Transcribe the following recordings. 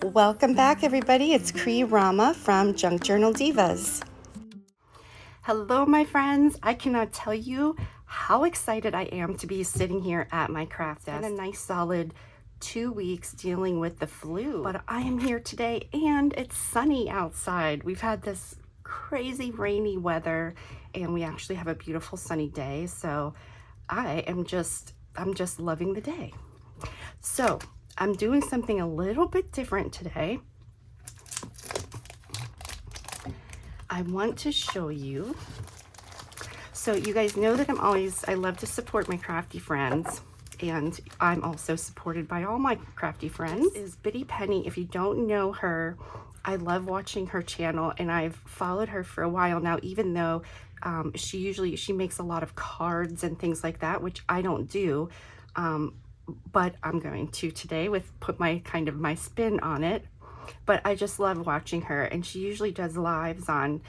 Welcome back, everybody. It's Rama from Junk Journal Divas. Hello, my friends. I cannot tell you how excited I am to be sitting here at my craft desk. It's been a nice solid 2 weeks dealing with the flu, but I am here today and it's sunny outside. We've had this crazy rainy weather and we actually have a beautiful sunny day. So I'm just loving the day. So I'm doing something a little bit different today. I want to show you. So you guys know that I love to support my crafty friends, and I'm also supported by all my crafty friends. This is Bitty Penny. If you don't know her, I love watching her channel and I've followed her for a while now, even though she makes a lot of cards and things like that, which I don't do. But I'm going to today put my spin on it. But I just love watching her, and she usually does lives on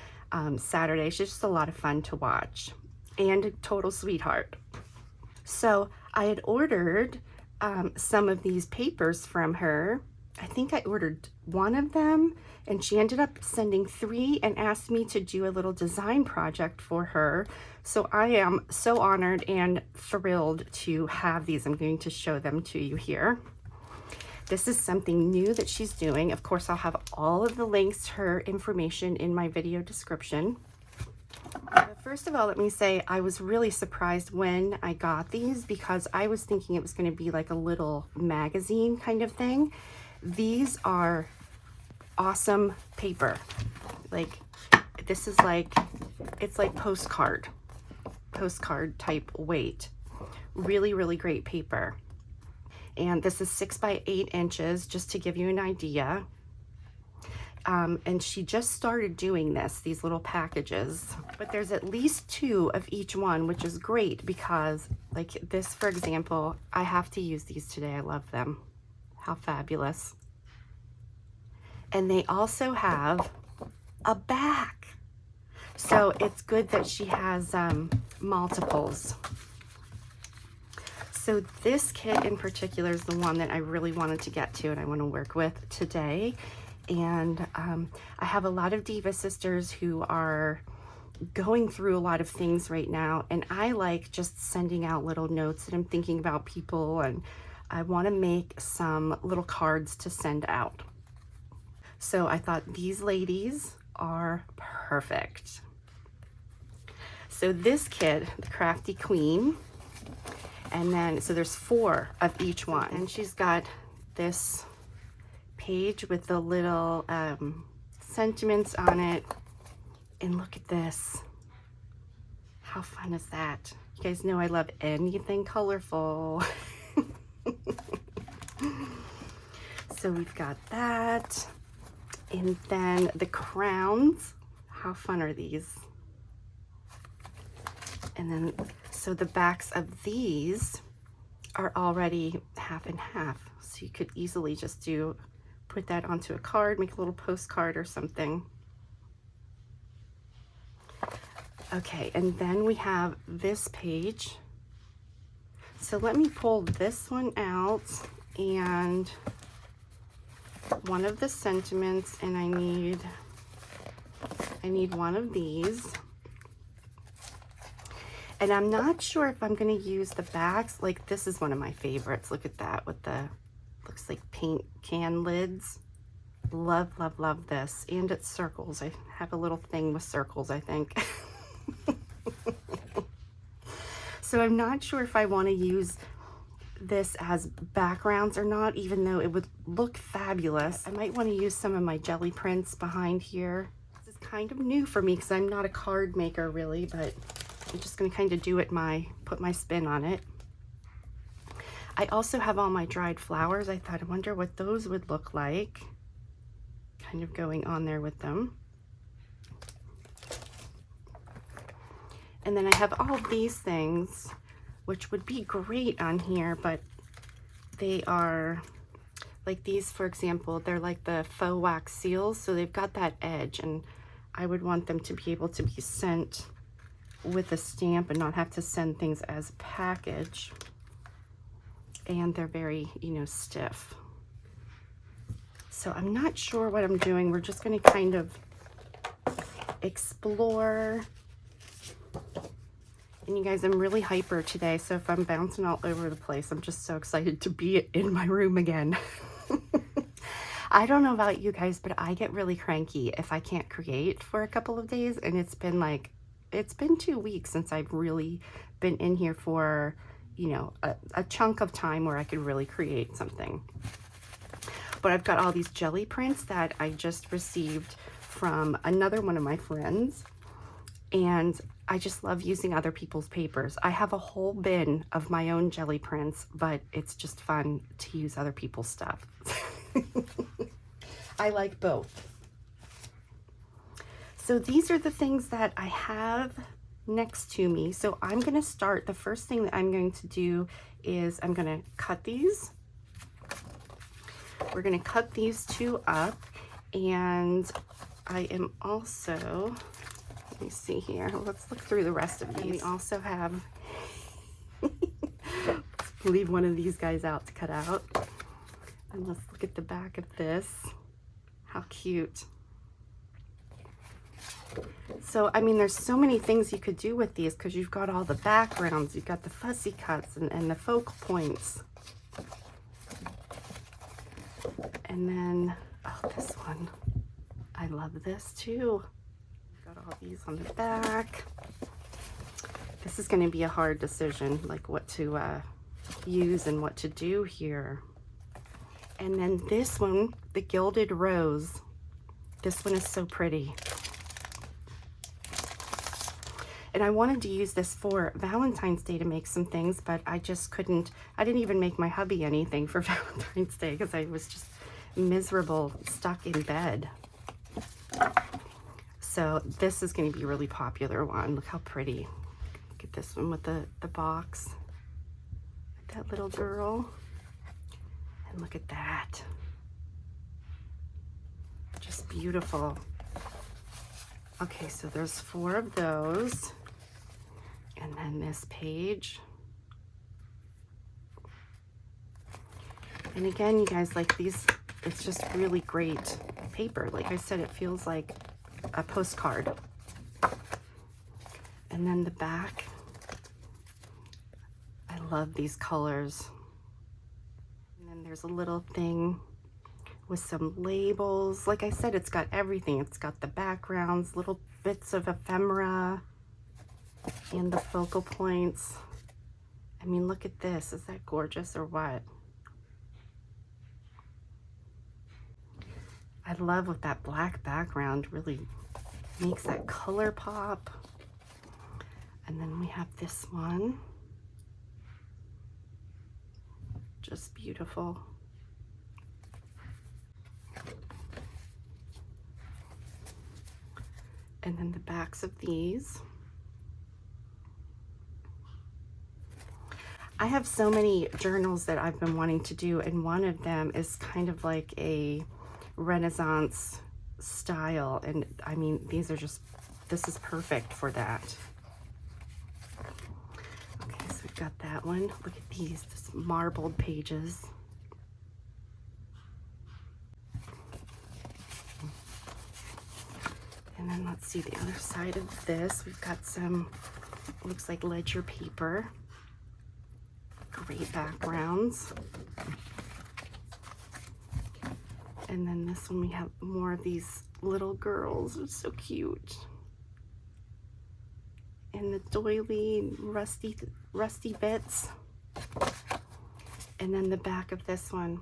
Saturday. She's just a lot of fun to watch and a total sweetheart. So I had ordered some of these papers from her. I think I ordered one of them and she ended up sending 3 and asked me to do a little design project for her. So I am so honored and thrilled to have these. I'm going to show them to you here. This is something new that she's doing. Of course, I'll have all of the links to her information in my video description. But first of all, let me say I was really surprised when I got these because I was thinking it was going to be like a little magazine kind of thing. These are awesome paper. Like, this is like, it's like postcard type weight. Really, really great paper. And this is 6 by 8 inches, just to give you an idea. And she just started doing these little packages, but there's at least 2 of each one, which is great because, like this, for example, I have to use these today. I love them. How fabulous. And they also have a back. So it's good that she has multiples. So this kit in particular is the one that I really wanted to get to and I want to work with today. And I have a lot of Diva sisters who are going through a lot of things right now, and I like just sending out little notes that I'm thinking about people, and I want to make some little cards to send out. So I thought these ladies are perfect. So this kit, the Crafty Queen, and then so there's 4 of each one, and she's got this page with the little sentiments on it. And look at this. How fun is that? You guys know I love anything colorful. So we've got that. And then the crowns. How fun are these? And then, so the backs of these are already half and half. So you could easily just put that onto a card, make a little postcard or something. Okay, and then we have this page. So let me pull this one out, and one of the sentiments, and I need one of these. And I'm not sure if I'm going to use the backs. Like, this is one of my favorites. Look at that with the, looks like paint can lids. Love, love, love this. And it's circles. I have a little thing with circles, I think. So I'm not sure if I want to use this as backgrounds or not, even though it would look fabulous. I might want to use some of my jelly prints behind here. This is kind of new for me because I'm not a card maker really, but I'm just going to kind of do it put my spin on it. I also have all my dried flowers. I thought, I wonder what those would look like. Kind of going on there with them. And then I have all these things, which would be great on here, but they are like these, for example, they're like the faux wax seals. So they've got that edge, and I would want them to be able to be sent with a stamp and not have to send things as a package. And they're very, stiff. So I'm not sure what I'm doing. We're just going to kind of explore. And you guys, I'm really hyper today, so if I'm bouncing all over the place, I'm just so excited to be in my room again. I don't know about you guys, but I get really cranky if I can't create for a couple of days, and it's been 2 weeks since I've really been in here for, you know, a chunk of time where I could really create something. But I've got all these jelly prints that I just received from another one of my friends, and I just love using other people's papers. I have a whole bin of my own jelly prints, but it's just fun to use other people's stuff. I like both. So these are the things that I have next to me. So I'm going to start. The first thing that I'm going to do is I'm going to cut these. We're going to cut these two up, and I am also, let me see here. Let's look through the rest of these. We also have, let's leave one of these guys out to cut out. And let's look at the back of this. How cute. So, I mean, there's so many things you could do with these because you've got all the backgrounds, you've got the fussy cuts and the focal points. And then, oh, this one. I love this too. Got all these on the back. This is going to be a hard decision, like what to use and what to do here. And then this one, the Gilded Rose. This one is so pretty. And I wanted to use this for Valentine's Day to make some things, but I just couldn't. I didn't even make my hubby anything for Valentine's Day because I was just miserable, stuck in bed. So this is going to be a really popular one. Look how pretty. Look at this one with the box. That little girl. And look at that. Just beautiful. Okay, so there's 4 of those. And then this page. And again, you guys, like these, it's just really great paper. Like I said, it feels like a postcard. And then the back. I love these colors. And then there's a little thing with some labels. Like I said, it's got everything. It's got the backgrounds, little bits of ephemera, and the focal points. I mean, look at this. Is that gorgeous or what? I love what that black background really makes that color pop. And then we have this one. Just beautiful. And then the backs of these. I have so many journals that I've been wanting to do, and one of them is kind of like a Renaissance style, and I mean, these are just, this is perfect for that. Okay, so we've got that one. Look at these, just marbled pages. And then let's see the other side of this. We've got some, looks like ledger paper. Great backgrounds. And then this one, we have more of these little girls. It's so cute. And the doily, rusty bits. And then the back of this one.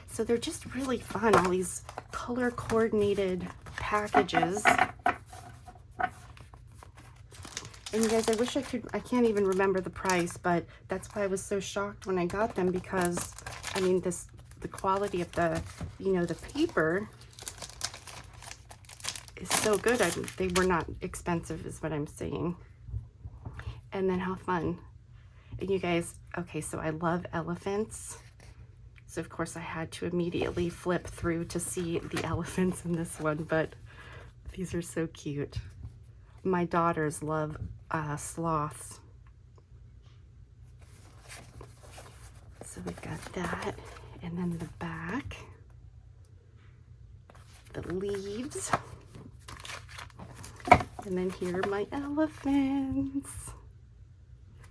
So they're just really fun, all these color coordinated packages. And you guys, I wish I could, I can't even remember the price, but that's why I was so shocked when I got them, because I mean, the quality of the, you know, the paper is so good. I mean, they were not expensive is what I'm saying. And then how fun. And you guys, okay, so I love elephants. So of course I had to immediately flip through to see the elephants in this one, but these are so cute. My daughters love sloths. So we've got that, and then the back. the leaves. And then here are my elephants.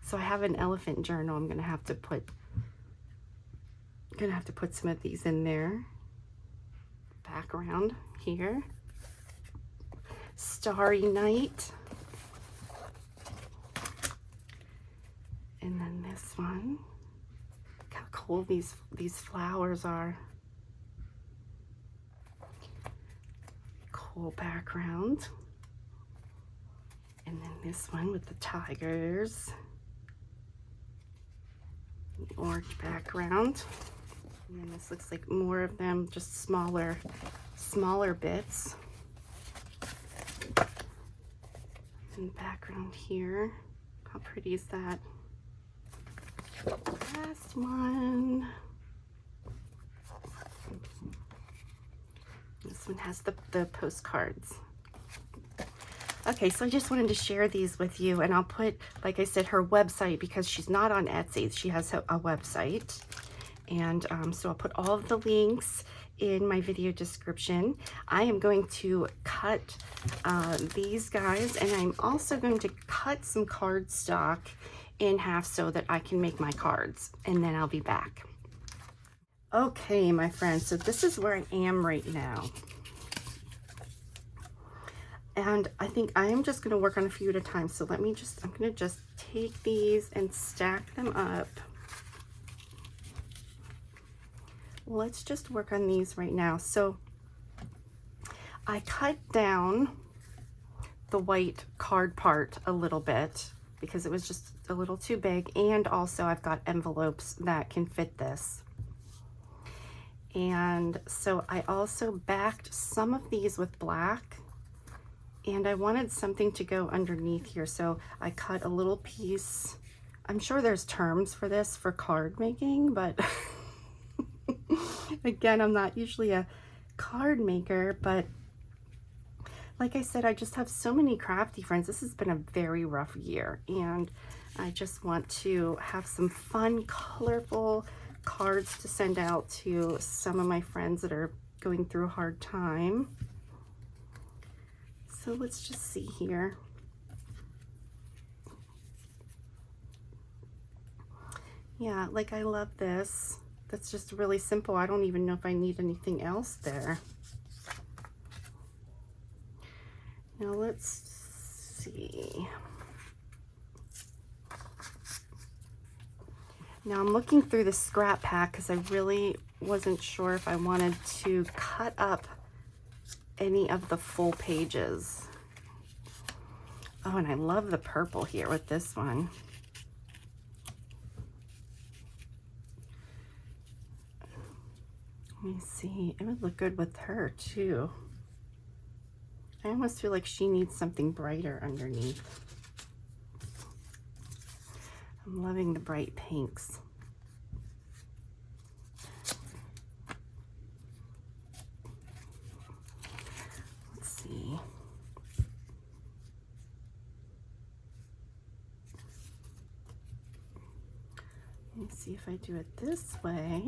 So I have an elephant journal. I'm gonna have to put some of these in there. Background here. Starry Night. And then this one. Look how cool these flowers are. Cool background. And then this one with the tigers. The orange background. And then this looks like more of them, just smaller bits. And background here. How pretty is that? Last one. This one has the postcards. Okay, so I just wanted to share these with you, and I'll put, like I said, her website, because she's not on Etsy. She has a website. And so I'll put all of the links in my video description. I am going to cut these guys, and I'm also going to cut some cardstock in half so that I can make my cards, and then I'll be back. Okay, my friends, so this is where I am right now. And I think I am just gonna work on a few at a time. So I'm gonna just take these and stack them up. Let's just work on these right now. So I cut down the white card part a little bit because it was just a little too big, and also I've got envelopes that can fit this. And so I also backed some of these with black, and I wanted something to go underneath here, so I cut a little piece. I'm sure there's terms for this for card making, but again, I'm not usually a card maker, but like I said, I just have so many crafty friends. This has been a very rough year, and I just want to have some fun, colorful cards to send out to some of my friends that are going through a hard time. So let's just see here. Yeah, like I love this. That's just really simple. I don't even know if I need anything else there. Now let's see. Now I'm looking through the scrap pack because I really wasn't sure if I wanted to cut up any of the full pages. Oh, and I love the purple here with this one. Let me see. It would look good with her too. I almost feel like she needs something brighter underneath. I'm loving the bright pinks. Let's see. Let me see if I do it this way.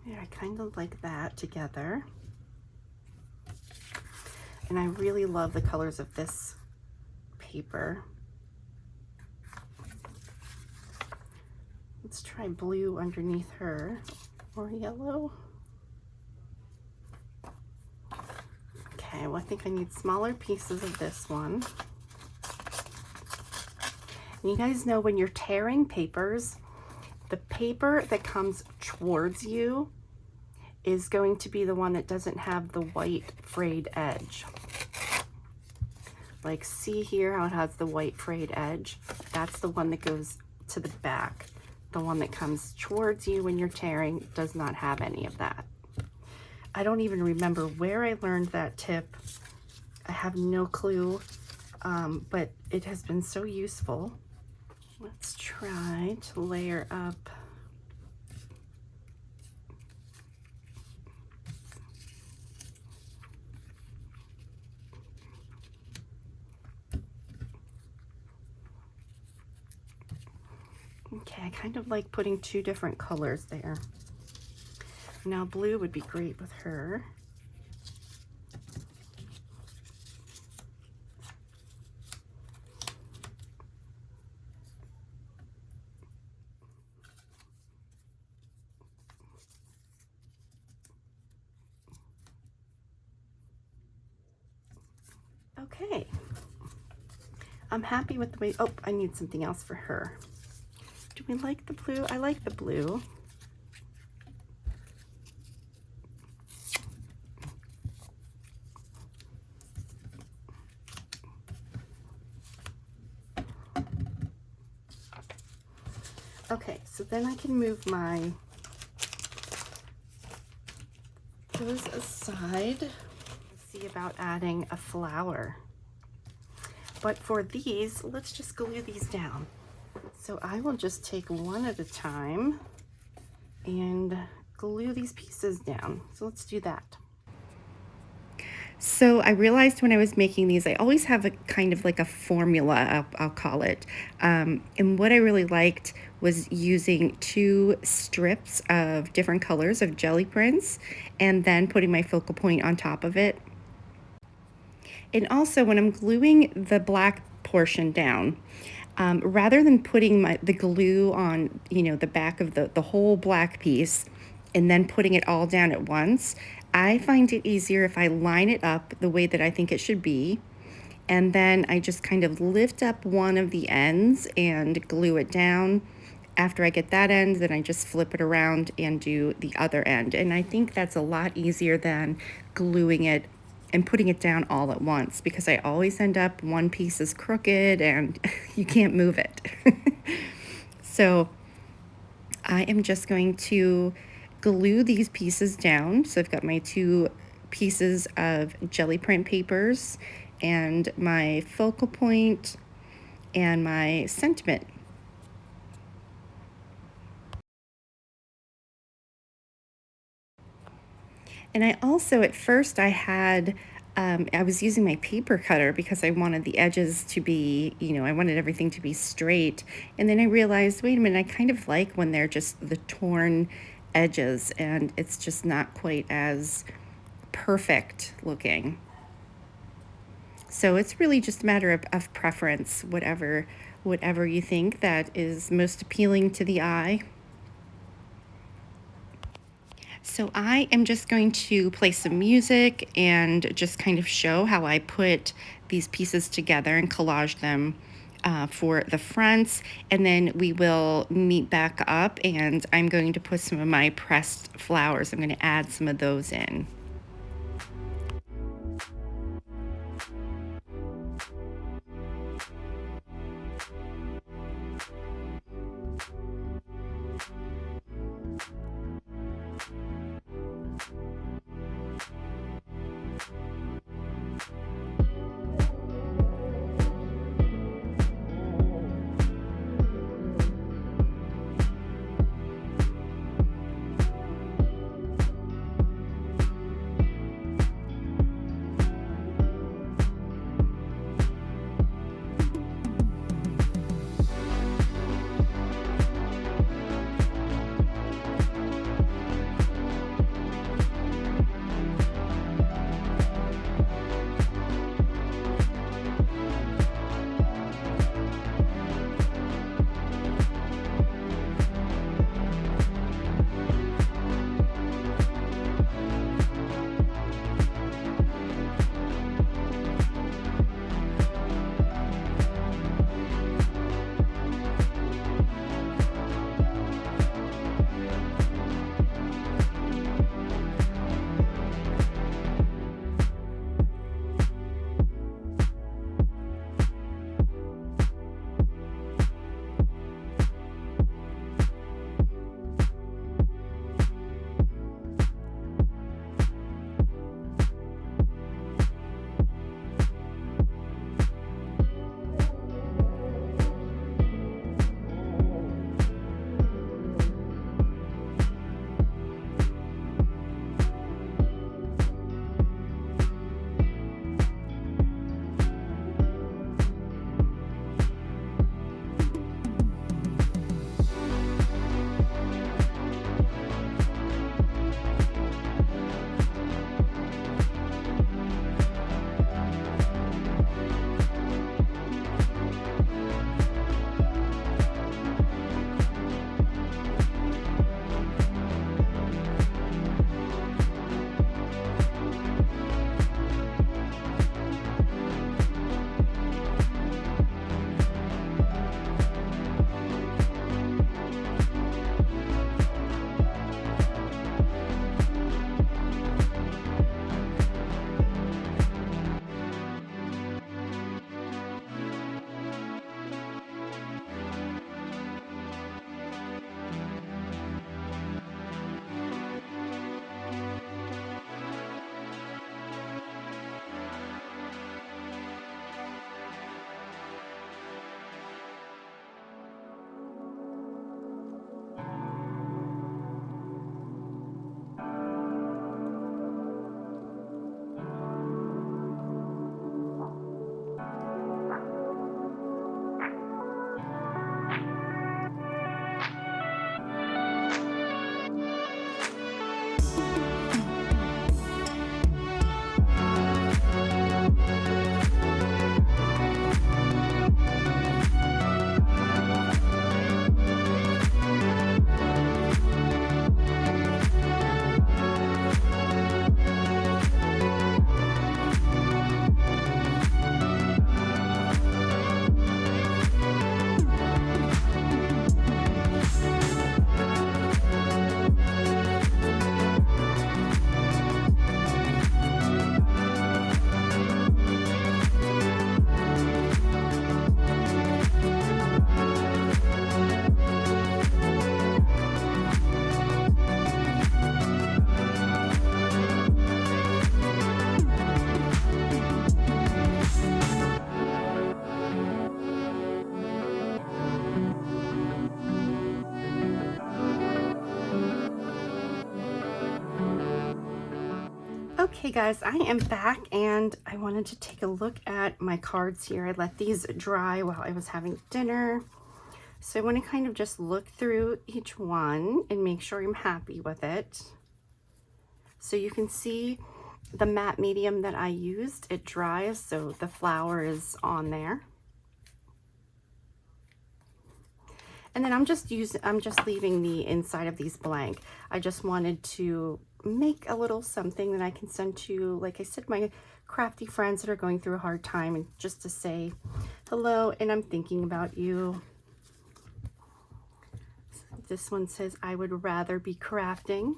Yeah, I kind of like that together. And I really love the colors of this paper. Let's try blue underneath her, or yellow. Okay, well, I think I need smaller pieces of this one. And you guys know when you're tearing papers, the paper that comes towards you is going to be the one that doesn't have the white frayed edge. Like, see here how it has the white frayed edge? That's the one that goes to the back. The one that comes towards you when you're tearing does not have any of that. I don't even remember where I learned that tip. I have no clue, but it has been so useful. Let's try to layer up. Okay, I kind of like putting two different colors there. Now blue would be great with her. Okay, I'm happy with the way, oh, I need something else for her. Do we like the blue? I like the blue. Okay, so then I can move those aside. See about adding a flower. But for these, let's just glue these down. So I will just take one at a time and glue these pieces down. So let's do that. So I realized when I was making these, I always have a kind of like a formula, I'll call it. And what I really liked was using 2 strips of different colors of jelly prints and then putting my focal point on top of it. And also when I'm gluing the black portion down, rather than putting the glue on, you know, the back of the whole black piece and then putting it all down at once, I find it easier if I line it up the way that I think it should be. And then I just kind of lift up one of the ends and glue it down. After I get that end, then I just flip it around and do the other end. And I think that's a lot easier than gluing it and putting it down all at once, because I always end up one piece is crooked and you can't move it. So I am just going to glue these pieces down. So I've got my 2 pieces of jelly print papers and my focal point and my sentiment. And I also, at first I had, I was using my paper cutter because I wanted the edges to be, you know, I wanted everything to be straight. And then I realized, wait a minute, I kind of like when they're just the torn edges and it's just not quite as perfect looking. So it's really just a matter of preference, whatever you think that is most appealing to the eye. So I am just going to play some music and just kind of show how I put these pieces together and collage them for the fronts, and then we will meet back up and I'm going to put some of my pressed flowers. I'm going to add some of those in. Okay guys, I am back and I wanted to take a look at my cards here. I let these dry while I was having dinner. So I want to kind of just look through each one and make sure I'm happy with it. So you can see the matte medium that I used, it dries, so the flower is on there. And then I'm just leaving the inside of these blank. I just wanted to make a little something that I can send to, like I said, my crafty friends that are going through a hard time, and just to say hello and I'm thinking about you. This one says, I would rather be crafting.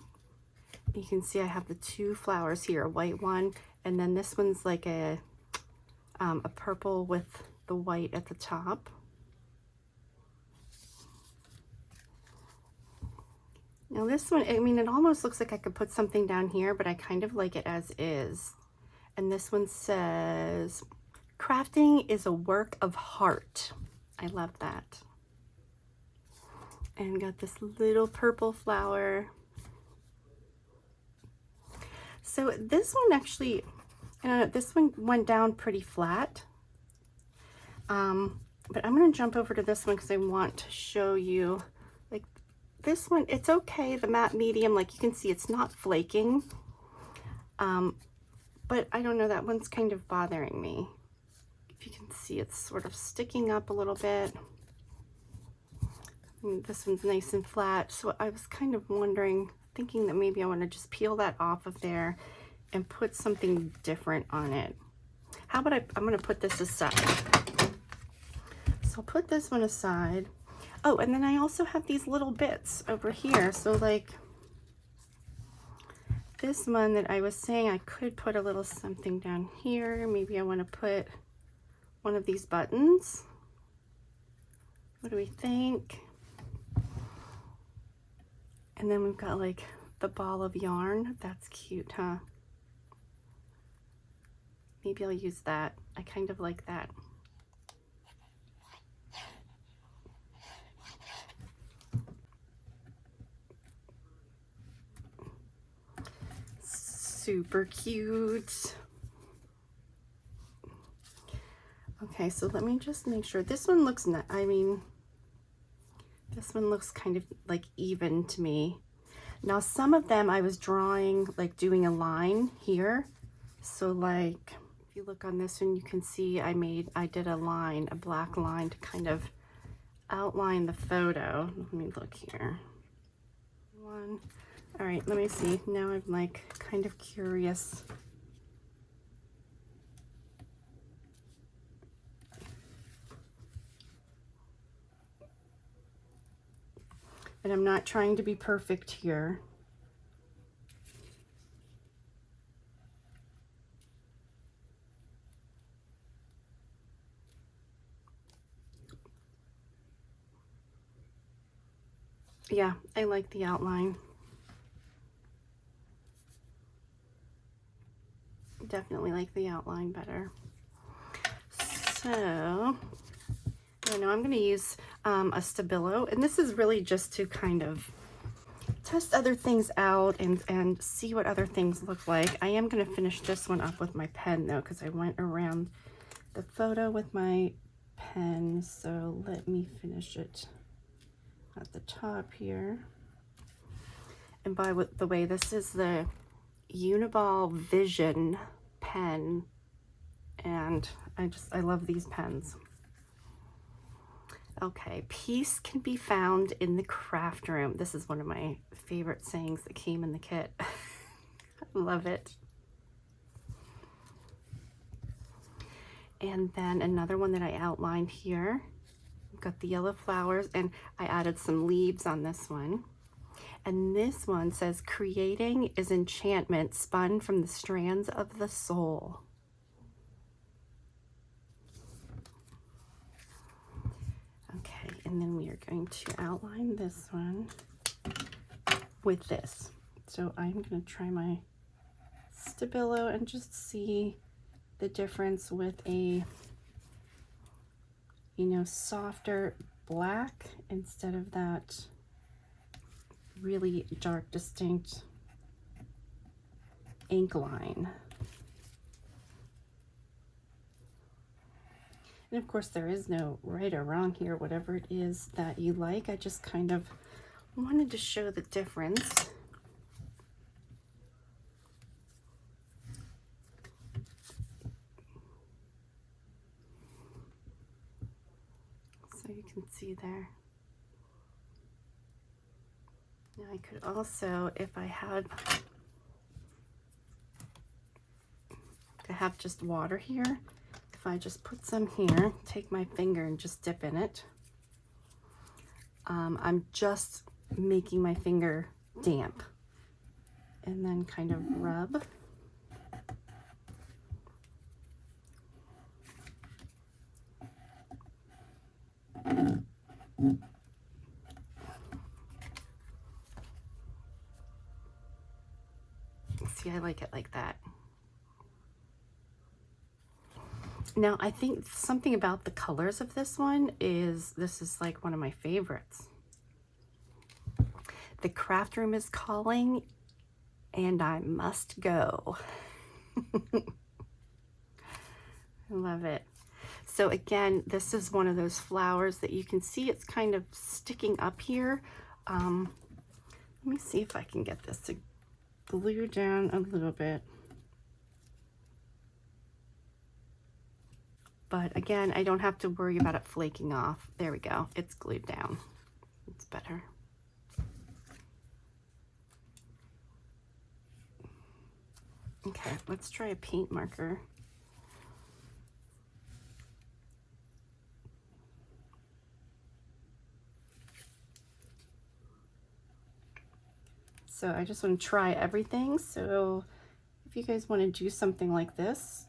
You can see I have the two flowers here, a white one, and then this one's like a purple with the white at the top. Now this one, I mean, it almost looks like I could put something down here, but I kind of like it as is. And this one says, crafting is a work of heart. I love that. And got this little purple flower. So this one actually, this one went down pretty flat. But I'm going to jump over to this one because I want to show you, like, this one, it's okay, the matte medium, like you can see it's not flaking, but I don't know, that one's kind of bothering me. If you can see, it's sort of sticking up a little bit. And this one's nice and flat, so I was kind of thinking that maybe I want to just peel that off of there and put something different on it. How about I'm going to put this aside. So I'll put this one aside. Oh, and then I also have these little bits over here. So like this one that I was saying, I could put a little something down here. Maybe I want to put one of these buttons. What do we think? And then we've got like the ball of yarn. That's cute, huh? Maybe I'll use that. I kind of like that. Super cute. Okay, so let me just make sure this one looks I mean, this one looks kind of like even to me. Now some of them I was drawing, like doing a line here. So like if you look on this one, you can see I did a line, a black line to kind of outline the photo. Let me look here. One. All right, let me see. Now I'm like kind of curious. And I'm not trying to be perfect here. Yeah, I like the outline. Definitely like the outline better. So, I know I'm going to use a Stabilo, and this is really just to kind of test other things out and see what other things look like. I am going to finish this one up with my pen though, because I went around the photo with my pen. So let me finish it at the top here. And by the way, this is the Uniball Vision pen, and I love these pens. Okay, peace can be found in the craft room. This is one of my favorite sayings that came in the kit. I love it. And then another one that I outlined here. I've got the yellow flowers, and I added some leaves on this one. And this one says, creating is enchantment spun from the strands of the soul. Okay, and then we are going to outline this one with this. So I'm going to try my Stabilo and just see the difference with a, you know, softer black instead of that really dark, distinct ink line. And of course there is no right or wrong here, whatever it is that you like. I just kind of wanted to show the difference. So you can see there. Now I could also, if I had to have just water here, if I just put some here, take my finger and just dip in it. I'm just making my finger damp and then kind of rub. See, I like it like that. Now, I think something about the colors of this one is, this is like one of my favorites. The craft room is calling and I must go. I love it. So again, this is one of those flowers that you can see it's kind of sticking up here. Let me see if I can get this to glue down a little bit. But again, I don't have to worry about it flaking off. There we go. It's glued down. It's better. Okay, let's try a paint marker. So I just want to try everything. So if you guys want to do something like this,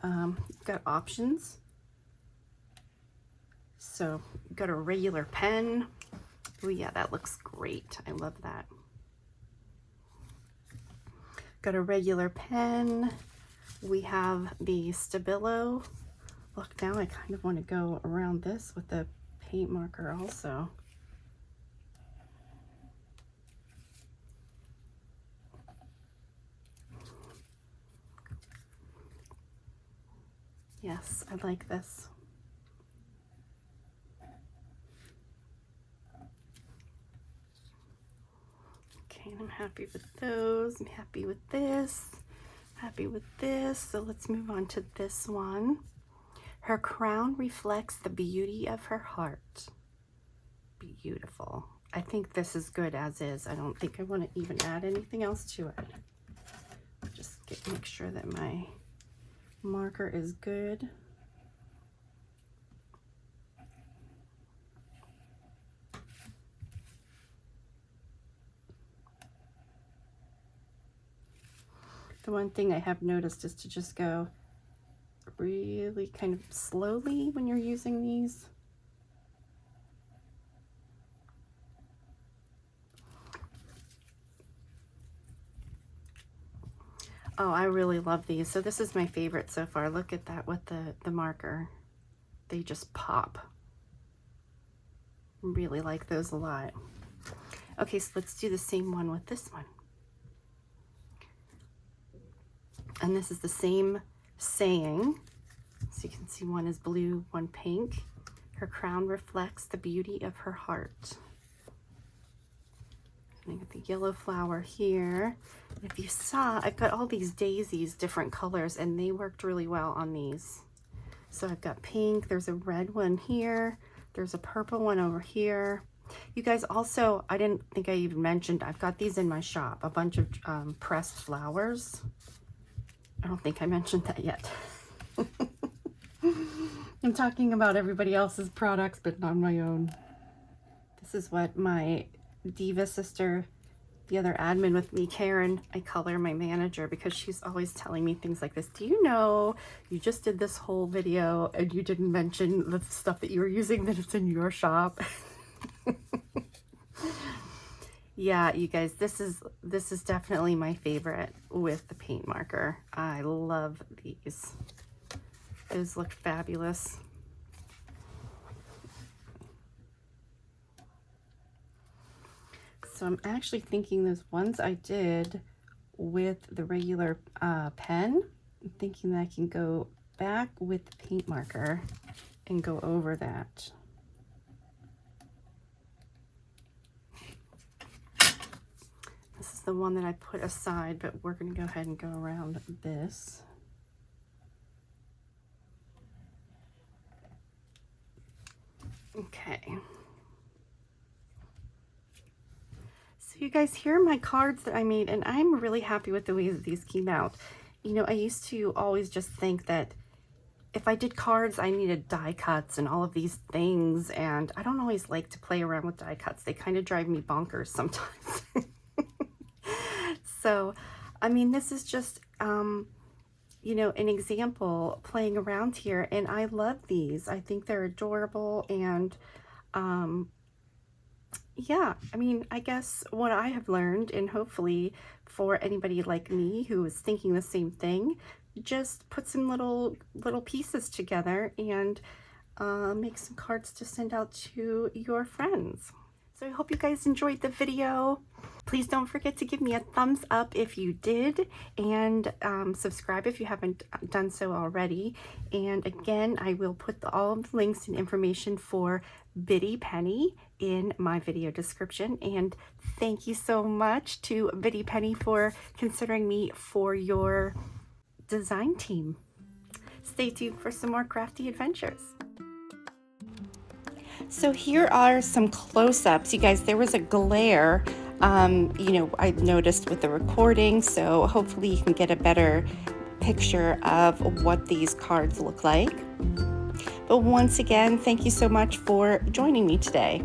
you've got options. So you've got a regular pen. Oh yeah, that looks great. I love that. Got a regular pen. We have the Stabilo. Look, now I kind of want to go around this with the paint marker also. Yes, I like this. Okay, and I'm happy with those. I'm happy with this. Happy with this. So let's move on to this one. Her crown reflects the beauty of her heart. Beautiful. I think this is good as is. I don't think I want to even add anything else to it. Just make sure that my marker is good. The one thing I have noticed is to just go really kind of slowly when you're using these. Oh, I really love these. So this is my favorite so far. Look at that with the marker. They just pop. Really like those a lot. Okay, so let's do the same one with this one. And this is the same saying. So you can see one is blue, one pink. Her crown reflects the beauty of her heart. I got the yellow flower here. If you saw, I've got all these daisies, different colors, and they worked really well on these. So I've got pink, there's a red one here, there's a purple one over here. You guys also, I didn't think I even mentioned, I've got these in my shop, a bunch of pressed flowers. I don't think I mentioned that yet. I'm talking about everybody else's products, but not my own. This is what my diva sister, the other admin with me, Karen, I call her my manager because she's always telling me things like this. Do you know you just did this whole video and you didn't mention the stuff that you were using that it's in your shop? Yeah, you guys, this is definitely my favorite with the paint marker. I love these. Those look fabulous. So I'm actually thinking those ones I did with the regular pen. I'm thinking that I can go back with the paint marker and go over that. This is the one that I put aside, but we're going to go ahead and go around this. Okay. So you guys, here are my cards that I made, and I'm really happy with the way that these came out. You know, I used to always just think that if I did cards, I needed die cuts and all of these things, and I don't always like to play around with die cuts. They kind of drive me bonkers sometimes. So, I mean, this is just, you know, an example playing around here, and I love these. I think they're adorable, and yeah, I mean, I guess what I have learned, and hopefully for anybody like me who is thinking the same thing, just put some little pieces together and make some cards to send out to your friends. So I hope you guys enjoyed the video. Please don't forget to give me a thumbs up if you did, and subscribe if you haven't done so already. And again, I will put all of the links and information for Biddy Penny in my video description. And thank you so much to Biddy Penny for considering me for your design team. Stay tuned for some more crafty adventures. So here are some close-ups. You guys, there was a glare, you know, I noticed with the recording, so hopefully you can get a better picture of what these cards look like. But once again, thank you so much for joining me today.